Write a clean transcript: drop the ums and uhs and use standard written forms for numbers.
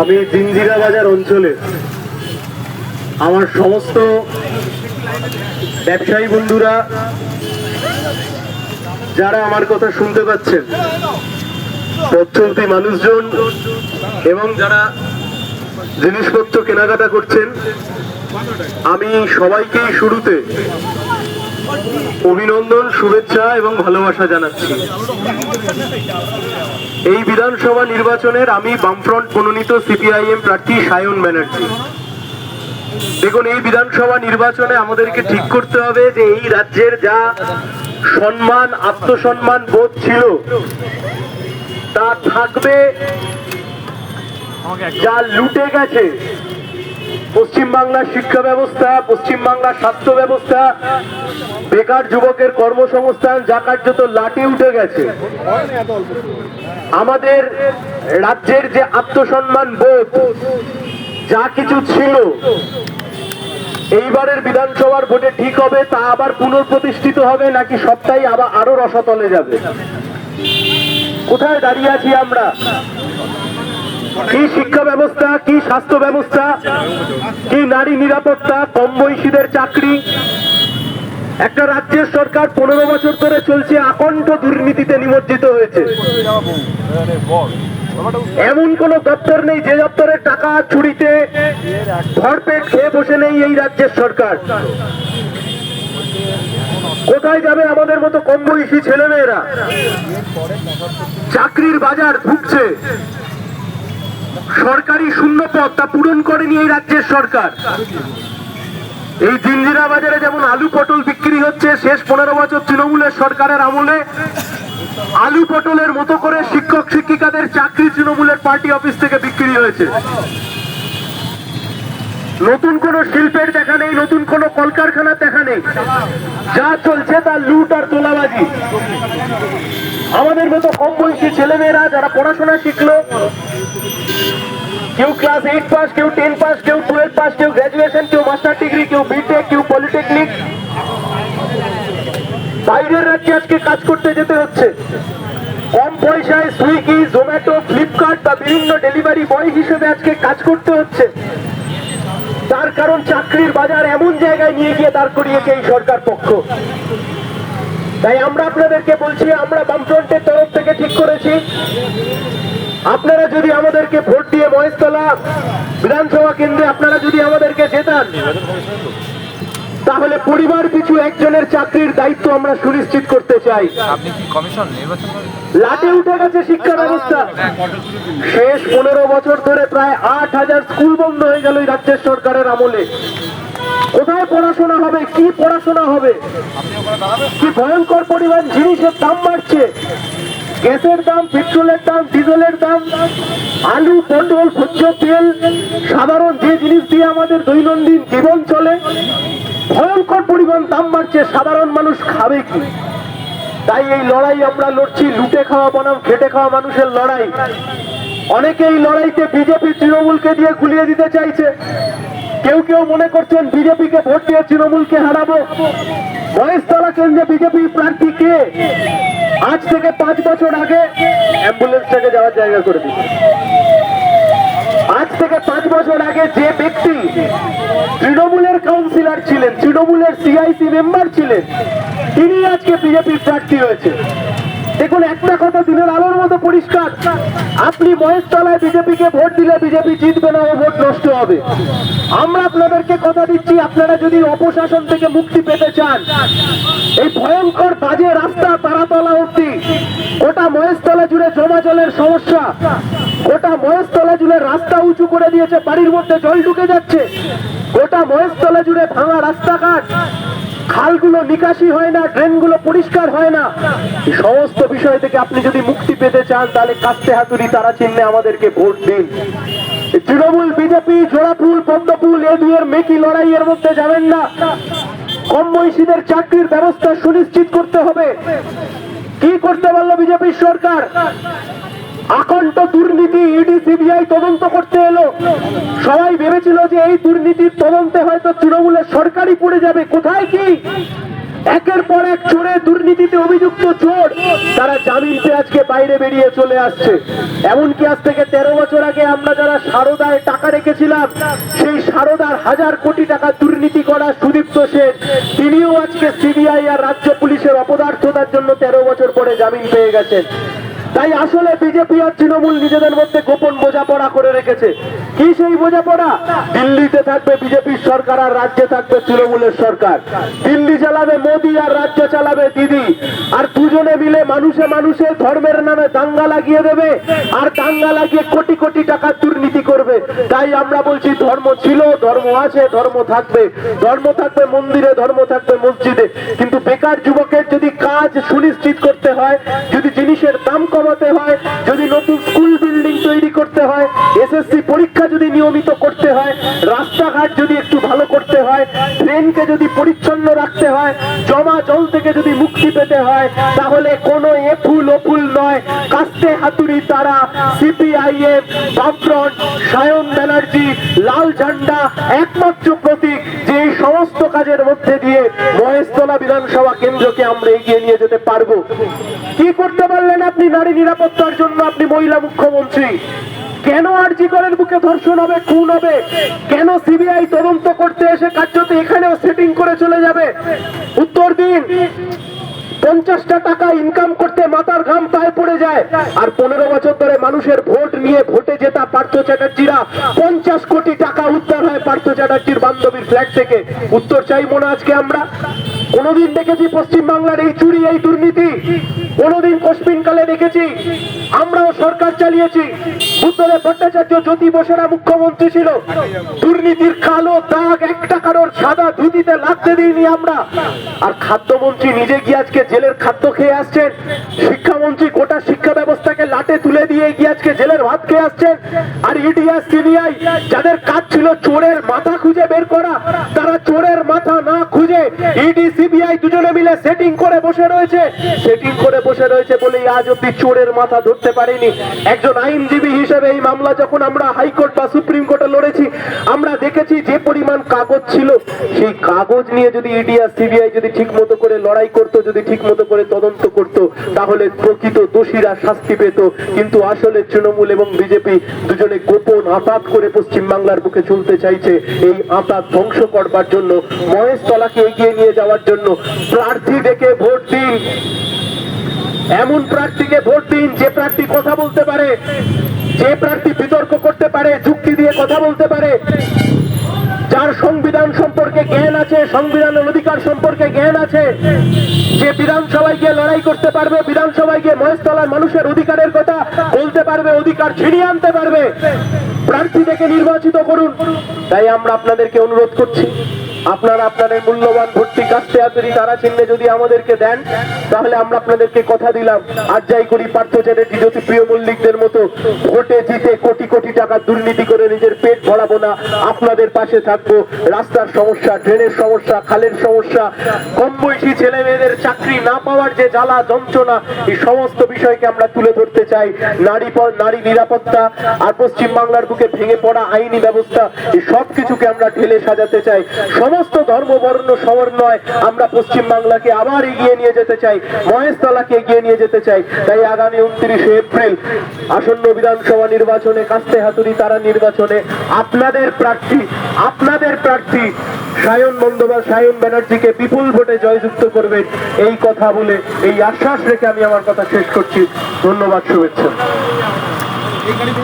আমি জিঞ্জিরা বাজার অঞ্চলে আমার সমস্ত ব্যবসায়ী বন্ধুরা যারা আমার কথা শুনতে পাচ্ছেন, পথ চলতি মানুষজন এবং যারা জিনিসপত্র কেনাকাটা করছেন, আমি সবাইকেই শুরুতে অভিনন্দন, শুভেচ্ছা এবং ভালোবাসা জানাচ্ছি। এই বিধানসভা নির্বাচনের আমি বামফ্রন্ট মনোনীত সিপিআইএম প্রার্থী সায়ন ব্যানার্জি। দেখুন, এই বিধানসভা নির্বাচনে আমাদেরকে ঠিক করতে হবে যে এই রাজ্যের যা সম্মান, আত্মসম্মান বোধ ছিল তা থাকবে, যা লুটে গেছে পশ্চিমবাংলার শিক্ষা ব্যবস্থা, পশ্চিমবাংলার স্বাস্থ্য ব্যবস্থা, বেকার যুবকের কর্মসংস্থান, যা কার্যত লাটে উঠে গেছে, আমাদের রাজ্যের যে আত্মসম্মান বোধ যা কিছু ছিল, এইবারের বিধানসভার ভোটে ঠিক হবে তা আবার পুনঃপ্রতিষ্ঠিত হবে নাকি সবটাই আবার আরো রসাতলে যাবে? কোথায় দাঁড়িয়ে আছি আমরা? কি শিক্ষা ব্যবস্থা, কি স্বাস্থ্য ব্যবস্থা, কি নারী নিরাপত্তা, কম বয়সীদের চাকরি? একটা রাজ্যের সরকার 15 বছর ধরে চলছে, আকণ্ঠ দুর্নীতিতে নিমজ্জিত হয়েছে। এমন কোন দপ্তর নেই যে দপ্তরের টাকা চুরিতে ভরপেট খেয়ে বসে নেই এই রাজ্যের সরকার। কোথায় যাবে আমাদের মতো কম বয়সী ছেলেমেয়েরা? চাকরির বাজার ভুগছে, সরকারি শূন্য পদ তা পূরণ করেনি এই রাজ্যের সরকার। এই জিঞ্জিরা বাজারে যেমন আলু পটল বিক্রি হচ্ছে, শেষ 15 বছর তৃণমূলের সরকারের আমলে আলু পটলের মতো করে শিক্ষক শিক্ষিকাদের চাকরি তৃণমূলের পার্টি অফিস থেকে বিক্রি হয়েছে। নতুন কোন শিল্পের দেখা নেই, নতুন কোন কলকারখানার দেখা নেই, যা চলছে তা লুট আর তোলাবাজি। আমাদের মতো কম বয়সী ছেলেমেয়েরা যারা পড়াশোনা শিখলো, কেউ ক্লাস 8 পাস, কেউ 10 পাস, কেউ 12 পাস, কেউ গ্রাজুয়েশন, কেউ মাস্টার ডিগ্রি, কেউ বিটেক, কেউ পলিটেকনিক, বাইরের রাজ্যে আজকে কাজ করতে যেতে হচ্ছে। কম পয়সায় সুইগি, জোম্যাটো, ফ্লিপকার্ট বা বিভিন্ন ডেলিভারি বয় হিসেবে আজকে কাজ করতে হচ্ছে। তার কারণ চাকরির বাজার এমন জায়গায় নিয়ে গিয়ে দাঁড় করিয়েছে এই সরকার পক্ষ। তাই আমরা আপনাদেরকে বলছি, আমরা বামফ্রন্টের তরফ থেকে ঠিক করেছি, আপনারা যদি আমাদেরকে ভোট দিয়ে মহেশতলা বিধানসভা কেন্দ্রে আপনারা যদি আমাদেরকে জেতান, তাহলে পরিবার পিছু একজনের চাকরির দায়িত্ব আমরা সুনিশ্চিত করতে চাই। লাটে উঠে গেছে শিক্ষা ব্যবস্থা। শেষ 15 বছর ধরে প্রায় 8000 স্কুল বন্ধ হয়ে গেল এই রাজ্যের সরকারের আমলে। কোথায় পড়াশোনা হবে? কি পড়াশোনা হবে? কি ভয়ঙ্কর পরিমাণ জিনিসের দাম বাড়ছে, গ্যাসের দাম, পেট্রোলের দাম, ডিজেলের দাম, আলু, পটল, ভোজ্য তেল, সাধারণ যে জিনিস দিয়ে আমাদের দৈনন্দিন জীবন চলে, ভয়ঙ্কর পরিমাণ দাম বাড়ছে। সাধারণ মানুষ খাবে কি? তাই এই লড়াই আমরা লড়ছি, লুটে খাওয়া বনাম খেটে খাওয়া মানুষের লড়াই। অনেকে এই লড়াইতে বিজেপি তৃণমূলকে দিয়ে গুলিয়ে দিতে চাইছে। কেউ কেউ মনে করছেন বিজেপিকে ভোট দিয়ে তৃণমূলকে হারাবো। মহেশতলা কেন্দ্রে বিজেপি প্রার্থী কে? আজ থেকে 5 বছর আগে অ্যাম্বুলেন্সটাকে যাওয়ার জায়গা করে দিচ্ছে। আজ থেকে 5 বছর আগে যে ব্যক্তি তৃণমূলের কাউন্সিলর ছিলেন, তৃণমূলের সিআইসি মেম্বার ছিলেন, তিনি আজকে বিজেপির প্রার্থী হয়েছে। দেখুন, একটা কথা দিনের আলোর মতো পরিষ্কার, আপনি মহেশতলায় বিজেপিকে ভোট দিলে বিজেপি জিতবে না, ও ভোট নষ্ট হবে। আমরা আপনাদেরকে কথা দিচ্ছি, আপনারা যদি অপশাসন থেকে মুক্তি পেতে চান, এই ভয়ঙ্কর বাজে রাস্তা তারাতলা অবধি গোটা মহেশতলা জুড়ে জমা জলের সমস্যা, গোটা মহেশতলা জুড়ে রাস্তা উঁচু করে দিয়েছে, বাড়ির মধ্যে জল ঢুকে যাচ্ছে, গোটা মহেশতলা জুড়ে ভাঙা রাস্তাঘাট, খালগুলো নিকাশি হয় না, ড্রেনগুলো পরিষ্কার হয় না। সমস্ত বিষয় থেকে আপনি যদি মুক্তি পেতে চান, তাহলে কাস্তে হাতুড়ি তারা চিহ্নে আমাদেরকে ভোট দিন। তৃণমূল, বিজেপি, জোড়াফুল, পদ্মফুল এ দুয়ের মেকি লড়াইয়ের মধ্যে যাবেন না। কম বয়সীদের চাকরির ব্যবস্থা সুনিশ্চিত করতে হবে। কি করতে পারলো বিজেপির সরকার? আকণ্ঠ দুর্নীতি, ইডি সিবিআই তদন্ত করতে এলো। সবাই ভেবেছিল যে এই দুর্নীতির তদন্তে হয়তো তৃণমূলের সরকারই পড়ে যাবে। কোথায় কি? একের পর এক চোরে দুর্নীতিতে অভিযুক্ত চোর তারা জামিন পেয়ে আজকে বাইরে বেরিয়ে চলে আসছে। এমনকি আজ থেকে 13 বছর আগে আমরা যারা সারদায় টাকা রেখেছিলাম, সেই সারদার 1000 কোটি টাকা দুর্নীতি করা সুদীপ্ত সেন, তিনিও আজকে সিবিআই আর রাজ্য পুলিশের অপদার্থতার জন্য 13 বছর পরে জামিন পেয়ে গেছেন। তাই আসলে বিজেপি আর তৃণমূল নিজেদের মধ্যে গোপন বোঝাপড়া করে রেখেছে। কি সেই বোঝাপড়া? দিল্লিতে থাকবে বিজেপির সরকার আর রাজ্যে থাকবে তৃণমূলের সরকার। দিল্লি চালাবে মোদি আর রাজ্য চালাবে দিদি, আর দুজনে মিলে মানুষে মানুষে ধর্মের নামে দাঙ্গা লাগিয়ে দেবে আর দাঙ্গা লাগিয়ে কোটি কোটি টাকা দুর্নীতি করবে। তাই আমরা বলছি ধর্ম ছিল, ধর্ম আছে, ধর্ম থাকবে। ধর্ম থাকবে মন্দিরে, ধর্ম থাকবে মসজিদে, কিন্তু বেকার যুবকের যদি কাজ সুনিশ্চিত করতে হয়, যদি জিনিসের দাম কমাতে হয়, যদি নতুন স্কুল বিল্ডিং তৈরি করতে হয়, এসএসসি পরীক্ষা যদি নিয়মিত করতে হয়, রাস্তাঘাট যদি একটু ভালো করতে হয়, ট্রেনকে যদি পরিচ্ছন্ন রাখতে হয়, জমা জল থেকে যদি মুক্তি পেতে হয়, তাহলে কোনো এফুল ওফুল নয়, কাস্তে হাতুড়ি তারা, সিপিআইএম, বামফ্রন্ট, সায়ন ব্যানার্জি, লাল ঝান্ডা একমাত্র প্রতীক যে এই সমস্ত কাজের মধ্যে দিয়ে মহেশতলা বিধানসভা কেন্দ্রকে আমরা এগিয়ে নিয়ে যেতে পারবো। কি করতে পারলেন আপনি নারী নিরাপত্তার জন্য? আপনি মহিলা মুখ্যমন্ত্রী। কেন আরজি করের বুকে ধর্ষণ হবে, খুন হবে? কেন সিবিআই তদন্ত করতে এসে কার্যত এখানেও সেটিং করে চলে যাবে? উত্তর দিন। 50টা টাকা ইনকাম করতে মাথার ঘাম পায়ে পড়ে যায়, আর 15 বছর ধরে মানুষের ভোট নিয়ে ভোটে জেতা পার্থ চ্যাটার্জিরা 50 কোটি টাকা উদ্ধার হয় পার্থ চ্যাটার্জির বান্ধবীর ফ্ল্যাট থেকে। উত্তর চাই মনে আজকে আমরা? কোনদিন দেখেছি পশ্চিমবাংলার এই চুরি, এই দুর্নীতি? কোনদিন কোশ্চিনকালে দেখেছি? আমরাও সরকার চালিয়েছি, বুদ্ধদেব ভট্টাচার্য, জ্যোতি বসুরা মুখ্যমন্ত্রী ছিল। দুর্নীতির কালো দাগ একটা কারোর সাদা ধুতিতে লাগতে দিইনি আমরা। আর খাদ্যমন্ত্রী নিজে গিয়ে আজকে জেলের খাদ্য খেয়ে আসছেন। শিক্ষামন্ত্রী গোটা শিক্ষা ব্যবস্থাকে লাটে তুলে দিয়ে গিয়ে আজকে জেলের ভাত খেয়ে আসছেন। আর ইডি আর সিবিআই যাদের কাজ ছিল চোরের মাথা খুঁজে বের করা, তারা চোরের মাথা না খুঁজে ইডি সিবিআই দুজনে মিলে সেটিং করে বসে রয়েছে। সেটিং করে বসে রয়েছে বলেই আজ অব্দি চোরের মাথা ধরতে পারেনি। একজন আইনজীবী হিসেবে এই মামলা যখন আমরা হাইকোর্ট বা সুপ্রিম কোর্টে লড়েছি, আমরা দেখেছি যে পরিমাণ কাগজ ছিল, সেই কাগজ নিয়ে যদি ইডি আর সিবিআই যদি ঠিক মতো করে লড়াই করতো, যদি ঠিক মতো করে তদন্ত করতো, তাহলে প্রকৃত দোষীরা শাস্তি পেত। কিন্তু আসলে তৃণমূল এবং বিজেপি দুজনে গোপন আঁতাত করে পশ্চিমবাংলার বুকে চলতে চাইছে। এই আঁতাত ধ্বংস করবার জন্য, মহেশতলাকে এগিয়ে নিয়ে যাওয়ার জন্য প্রার্থী ডেকে ভোট দিন। এমন প্রার্থীকে ভোট দিন যে প্রার্থী কথা বলতে পারে, যে প্রার্থী বিতর্ক করতে পারে, যুক্তি দিয়ে কথা বলতে পারে, যার সংবিধান সম্পর্কে জ্ঞান আছে, সংবিধানের অধিকার সম্পর্কে জ্ঞান আছে, যে বিধানসভায় গিয়ে লড়াই করতে পারবে, বিধানসভায় গিয়ে মহেশতলার মানুষের অধিকারের কথা বলতে পারবে, অধিকার ছিনিয়ে আনতে পারবে। প্রার্থী থেকে নির্বাচিত করুন। তাই আমরা আপনাদেরকে অনুরোধ করছি, আপনারা আপনাদের মূল্যবান ভোটটি কাস্তে হাতুড়ি তারা চিহ্নে যদি আমাদেরকে দেন, তাহলে আমরা আপনাদেরকে কথা দিলাম, আর যাই করি পার্থ চ্যাটার্জি, জ্যোতিপ্রিয় মল্লিকদের মতো ভোটে জিতে কোটি কোটি টাকা দুর্নীতি করে নিজের পেট ভরাবো না। আপনাদের পাশে থাকবো। রাস্তার সমস্যা, ড্রেনের সমস্যা, খালের সমস্যা, কম বয়সী ছেলে মেয়েদের চাকরি না পাওয়ার যে জ্বালা যন্ত্রণা, এই সমস্ত বিষয়কে আমরা তুলে ধরতে চাই। নারী নিরাপত্তা আর পশ্চিমবাংলার বুকে ভেঙে পড়া আইনি ব্যবস্থা, এই সব কিছুকে আমরা ঢেলে সাজাতে চাই। সমস্ত ধর্ম বর্ণ সমন্বয় আমরা পশ্চিমবাংলাকে আবার এগিয়ে নিয়ে যেতে চাই, মহেশতলাকে এগিয়ে নিয়ে যেতে চাই। তাই আগামী 29শে এপ্রিল আসন্ন বিধানসভা নির্বাচনে, কাস্তে হাতুড়ি তারা নির্বাচনে আপনাদের প্রার্থী সায়ন ব্যানার্জিকে বিপুল ভোটে জয়যুক্ত করবেন, এই কথা বলে, এই আশ্বাস রেখে আমি আমার কথা শেষ করছি। ধন্যবাদ, শুভেচ্ছা।